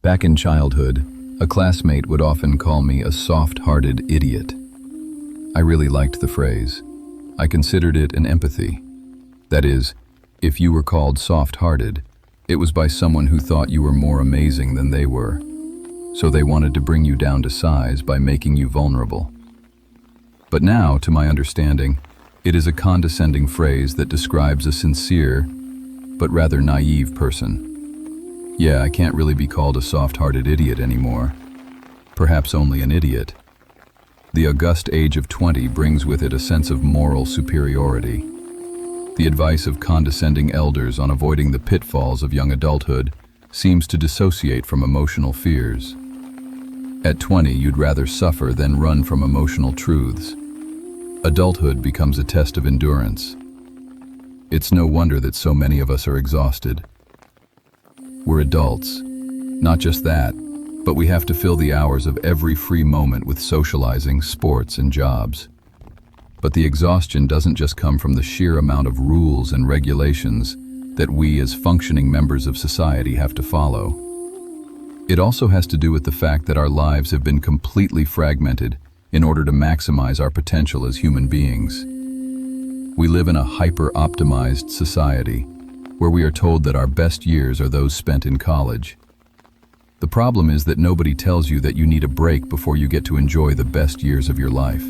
Back in childhood, a classmate would often call me a soft-hearted idiot. I really liked the phrase. I considered it an empathy. That is, if you were called soft-hearted, it was by someone who thought you were more amazing than they were. So they wanted to bring you down to size by making you vulnerable. But now, to my understanding, it is a condescending phrase that describes a sincere, but rather naive person. Yeah, I can't really be called a soft-hearted idiot anymore. Perhaps only an idiot. The august age of 20 brings with it a sense of moral superiority. The advice of condescending elders on avoiding the pitfalls of young adulthood seems to dissociate from emotional fears. At 20, you'd rather suffer than run from emotional truths. Adulthood becomes a test of endurance. It's no wonder that so many of us are exhausted. We're adults. Not just that, but we have to fill the hours of every free moment with socializing, sports, and jobs. But the exhaustion doesn't just come from the sheer amount of rules and regulations that we as functioning members of society have to follow. It also has to do with the fact that our lives have been completely fragmented in order to maximize our potential as human beings. We live in a hyper-optimized society where we are told that our best years are those spent in college. The problem is that nobody tells you that you need a break before you get to enjoy the best years of your life.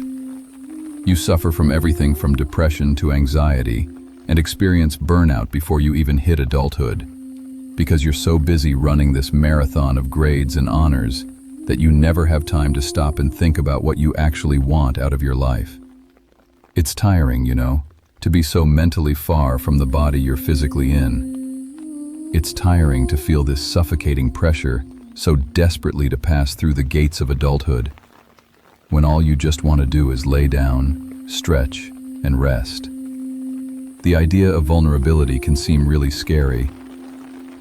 You suffer from everything from depression to anxiety and experience burnout before you even hit adulthood, because you're so busy running this marathon of grades and honors that you never have time to stop and think about what you actually want out of your life. It's tiring, to be so mentally far from the body you're physically in. It's tiring to feel this suffocating pressure so desperately to pass through the gates of adulthood, when all you just want to do is lay down, stretch, and rest. The idea of vulnerability can seem really scary.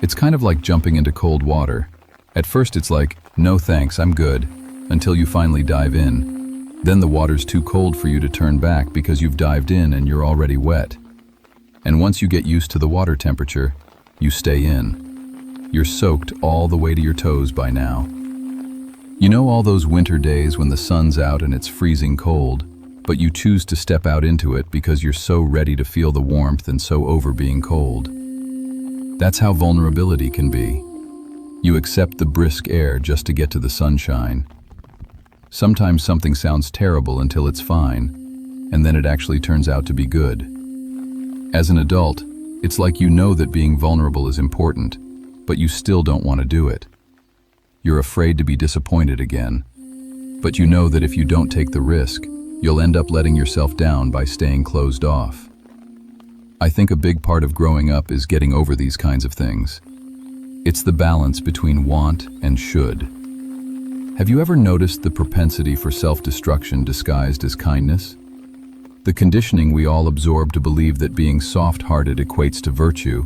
It's kind of like jumping into cold water. At first it's like, no thanks, I'm good, until you finally dive in. Then the water's too cold for you to turn back because you've dived in and you're already wet. And once you get used to the water temperature, you stay in. You're soaked all the way to your toes by now. You know all those winter days when the sun's out and it's freezing cold, but you choose to step out into it because you're so ready to feel the warmth and so over being cold. That's how vulnerability can be. You accept the brisk air just to get to the sunshine. Sometimes something sounds terrible until it's fine, and then it actually turns out to be good. As an adult, it's like you know that being vulnerable is important, but you still don't want to do it. You're afraid to be disappointed again, but you know that if you don't take the risk, you'll end up letting yourself down by staying closed off. I think a big part of growing up is getting over these kinds of things. It's the balance between want and should. Have you ever noticed the propensity for self-destruction disguised as kindness? The conditioning we all absorb to believe that being soft-hearted equates to virtue.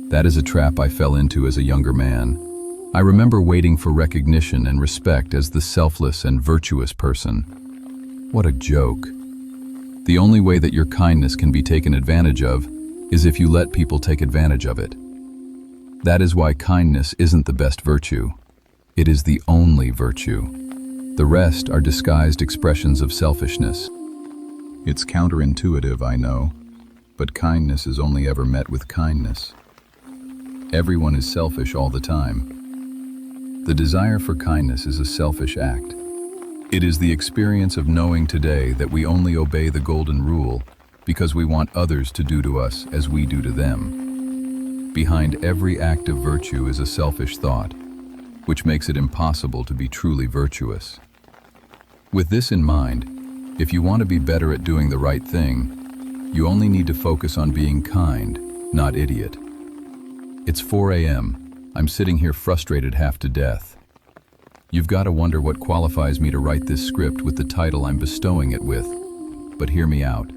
That is a trap I fell into as a younger man. I remember waiting for recognition and respect as the selfless and virtuous person. What a joke. The only way that your kindness can be taken advantage of is if you let people take advantage of it. That is why kindness isn't the best virtue. It is the only virtue. The rest are disguised expressions of selfishness. It's counterintuitive, I know, but kindness is only ever met with kindness. Everyone is selfish all the time. The desire for kindness is a selfish act. It is the experience of knowing today that we only obey the golden rule because we want others to do to us as we do to them. Behind every act of virtue is a selfish thought, which makes it impossible to be truly virtuous. With this in mind, if you want to be better at doing the right thing, you only need to focus on being kind, not idiot. It's 4 a.m. I'm sitting here frustrated half to death. You've got to wonder what qualifies me to write this script with the title I'm bestowing it with, but hear me out.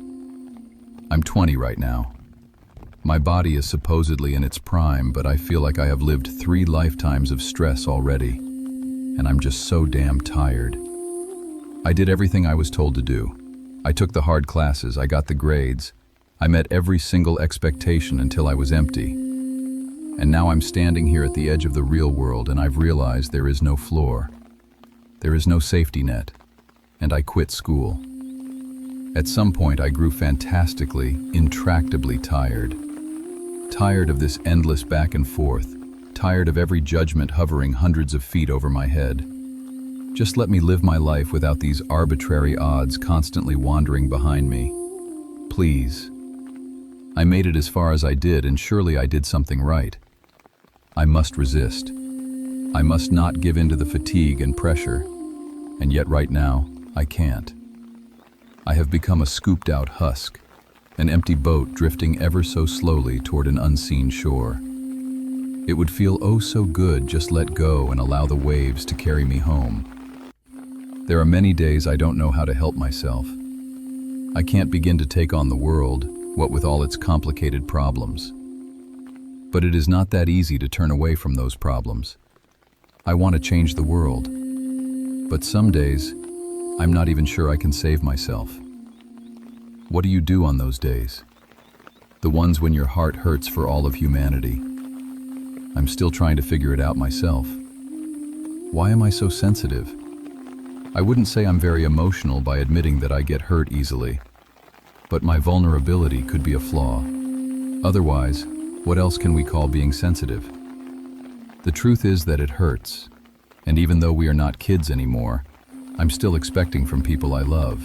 I'm 20 right now. My body is supposedly in its prime, but I feel like I have lived 3 lifetimes of stress already, and I'm just so damn tired. I did everything I was told to do. I took the hard classes, I got the grades. I met every single expectation until I was empty. And now I'm standing here at the edge of the real world and I've realized there is no floor. There is no safety net. And I quit school. At some point I grew fantastically, intractably tired. Tired of this endless back and forth. Tired of every judgment hovering hundreds of feet over my head. Just let me live my life without these arbitrary odds constantly wandering behind me. Please. I made it as far as I did, and surely I did something right. I must resist. I must not give in to the fatigue and pressure. And yet right now, I can't. I have become a scooped-out husk, an empty boat drifting ever so slowly toward an unseen shore. It would feel oh so good just let go and allow the waves to carry me home. There are many days I don't know how to help myself. I can't begin to take on the world, what with all its complicated problems. But it is not that easy to turn away from those problems. I want to change the world. But some days, I'm not even sure I can save myself. What do you do on those days? The ones when your heart hurts for all of humanity. I'm still trying to figure it out myself. Why am I so sensitive? I wouldn't say I'm very emotional by admitting that I get hurt easily. But my vulnerability could be a flaw. Otherwise, what else can we call being sensitive? The truth is that it hurts. And even though we are not kids anymore, I'm still expecting from people I love.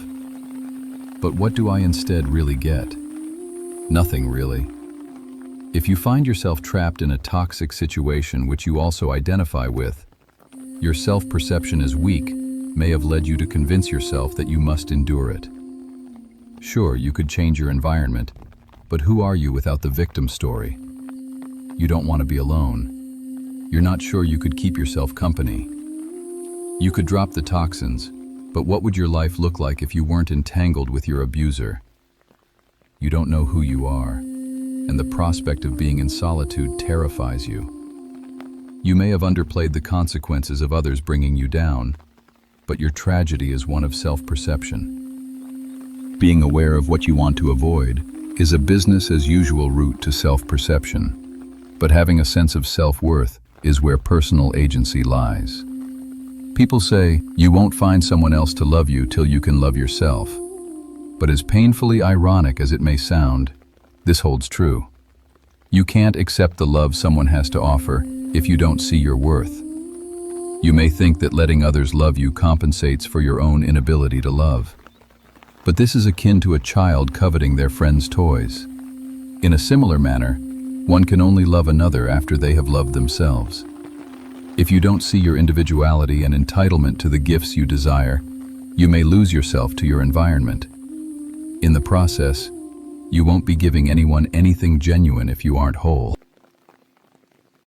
But what do I instead really get? Nothing really. If you find yourself trapped in a toxic situation which you also identify with, your self-perception as weak may have led you to convince yourself that you must endure it. Sure, you could change your environment, but who are you without the victim story? You don't want to be alone. You're not sure you could keep yourself company. You could drop the toxins, but what would your life look like if you weren't entangled with your abuser? You don't know who you are, and the prospect of being in solitude terrifies you. You may have underplayed the consequences of others bringing you down, but your tragedy is one of self-perception. Being aware of what you want to avoid is a business-as-usual route to self-perception, but having a sense of self-worth is where personal agency lies. People say, you won't find someone else to love you till you can love yourself. But as painfully ironic as it may sound, this holds true. You can't accept the love someone has to offer if you don't see your worth. You may think that letting others love you compensates for your own inability to love. But this is akin to a child coveting their friend's toys. In a similar manner, one can only love another after they have loved themselves. If you don't see your individuality and entitlement to the gifts you desire, you may lose yourself to your environment. In the process, you won't be giving anyone anything genuine if you aren't whole.